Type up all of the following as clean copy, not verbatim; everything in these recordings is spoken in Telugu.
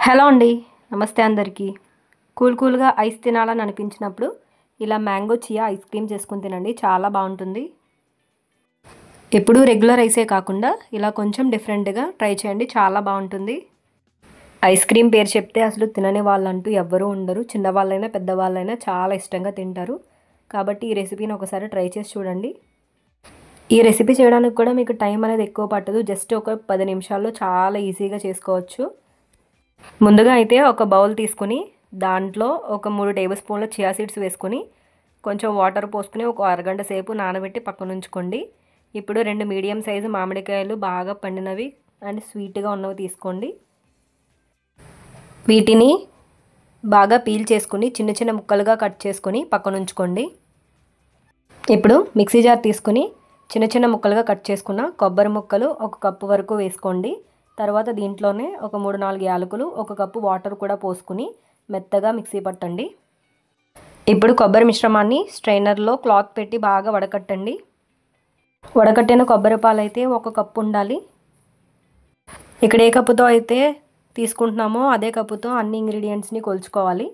హలో అండి, నమస్తే అందరికీ. కూల్గా ఐస్ తినాలని అనిపించినప్పుడు ఇలా మ్యాంగో చియా ఐస్ క్రీమ్ చేసుకుని తినండి, చాలా బాగుంటుంది. ఎప్పుడూ రెగ్యులర్ ఐసే కాకుండా ఇలా కొంచెం డిఫరెంట్గా ట్రై చేయండి, చాలా బాగుంటుంది. ఐస్ క్రీమ్ పేరు చెప్తే అసలు తినని వాళ్ళంటూ ఎవ్వరూ ఉండరు. చిన్నవాళ్ళైనా పెద్దవాళ్ళైనా చాలా ఇష్టంగా తింటారు. కాబట్టి ఈ రెసిపీని ఒకసారి ట్రై చేసి చూడండి. ఈ రెసిపీ చేయడానికి కూడా మీకు టైం అనేది ఎక్కువ పట్టదు, జస్ట్ ఒక 10 నిమిషాల్లో చాలా ఈజీగా చేసుకోవచ్చు. ముందుగా అయితే ఒక బౌల్ తీసుకుని దాంట్లో ఒక 3 టేబుల్ స్పూన్ల చియా సీడ్స్ వేసుకొని కొంచెం వాటర్ పోసుకుని ఒక అరగంట సేపు నానబెట్టి పక్కన ఉంచుకోండి. ఇప్పుడు 2 మీడియం సైజు మామిడికాయలు బాగా పండినవి అండ్ స్వీట్గా ఉన్నవి తీసుకోండి. వీటిని బాగా పీల్ చేసుకుని చిన్న చిన్న ముక్కలుగా కట్ చేసుకొని పక్కన ఉంచుకోండి. ఇప్పుడు మిక్సీ జార్ తీసుకుని చిన్న చిన్న ముక్కలుగా కట్ చేసుకున్న కొబ్బరి ముక్కలు 1 కప్పు వరకు వేసుకోండి. తర్వాత దీంట్లోనే ఒక 3-4 యాలకులు, 1 కప్పు వాటర్ కూడా పోసుకుని మెత్తగా మిక్సీ పట్టండి. ఇప్పుడు కొబ్బరి మిశ్రమాన్ని స్ట్రైనర్లో క్లాత్ పెట్టి బాగా వడకట్టండి. వడకట్టిన కొబ్బరి పాలు అయితే 1 కప్పు ఉండాలి. ఇక్కడ ఏ కప్పుతో అయితే తీసుకుంటున్నామో అదే కప్పుతో అన్ని ఇంగ్రీడియంట్స్ని కొలుచుకోవాలి.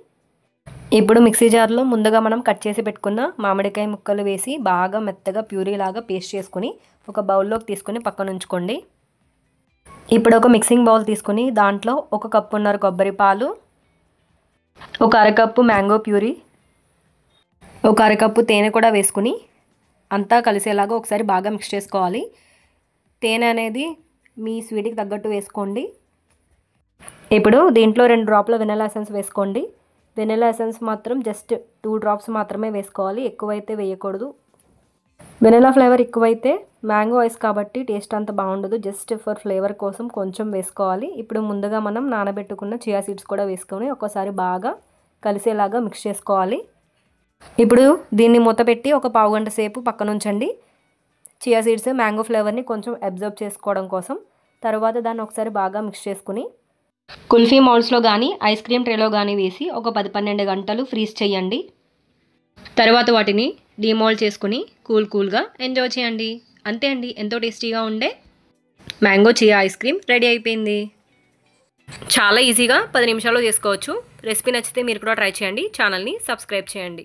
ఇప్పుడు మిక్సీ జార్లో ముందుగా మనం కట్ చేసి పెట్టుకున్న మామిడికాయ ముక్కలు వేసి బాగా మెత్తగా ప్యూరీ లాగా పేస్ట్ చేసుకుని ఒక బౌల్లోకి తీసుకుని పక్కన ఉంచుకోండి. ఇప్పుడు ఒక మిక్సింగ్ బౌల్ తీసుకుని దాంట్లో 1 కప్పున్నర కొబ్బరి పాలు, 1 అరకప్పు మ్యాంగో ప్యూరీ, 1 అరకప్పు తేనె కూడా వేసుకుని అంతా కలిసేలాగా ఒకసారి బాగా మిక్స్ చేసుకోవాలి. తేనె అనేది మీ స్వీట్కి తగ్గట్టు వేసుకోండి. ఇప్పుడు దీంట్లో 2 డ్రాప్ల వెనిలా ఎసెన్స్ వేసుకోండి. వెనిలా ఎసెన్స్ మాత్రం జస్ట్ 2 డ్రాప్స్ మాత్రమే వేసుకోవాలి, ఎక్కువైతే వేయకూడదు. వెనిలా ఫ్లేవర్ ఎక్కువైతే మ్యాంగో ఐస్ కాబట్టి టేస్ట్ అంత బాగుండదు, జస్ట్ ఫర్ ఫ్లేవర్ కోసం కొంచెం వేసుకోవాలి. ఇప్పుడు ముందుగా మనం నానబెట్టుకున్న చియా సీడ్స్ కూడా వేసుకొని ఒకసారి బాగా కలిసేలాగా మిక్స్ చేసుకోవాలి. ఇప్పుడు దీన్ని మూత పెట్టి ఒక పావు గంట సేపు పక్కన ఉంచండి. చియా సీడ్స్ మ్యాంగో ఫ్లేవర్ని కొంచెం అబ్జర్వ్ చేసుకోవడం కోసం. తర్వాత దాన్ని ఒకసారి బాగా మిక్స్ చేసుకుని కుల్ఫీ మౌల్డ్స్లో కానీ ఐస్ క్రీమ్ ట్రేలో కానీ వేసి ఒక 10-12 గంటలు ఫ్రీజ్ చేయండి. తర్వాత వాటిని డీమోల్డ్ చేసుకుని కూల్గా ఎంజాయ్ చేయండి. అంతే అండి, ఎంతో టేస్టీగా ఉండే mango chia ice cream ready అయిపోయింది. చాలా ఈజీగా 10 నిమిషాల్లో చేసుకోవచ్చు. రెసిపీ నచ్చితే మీరు కూడా ట్రై చేయండి. ఛానల్ని సబ్స్క్రైబ్ చేయండి.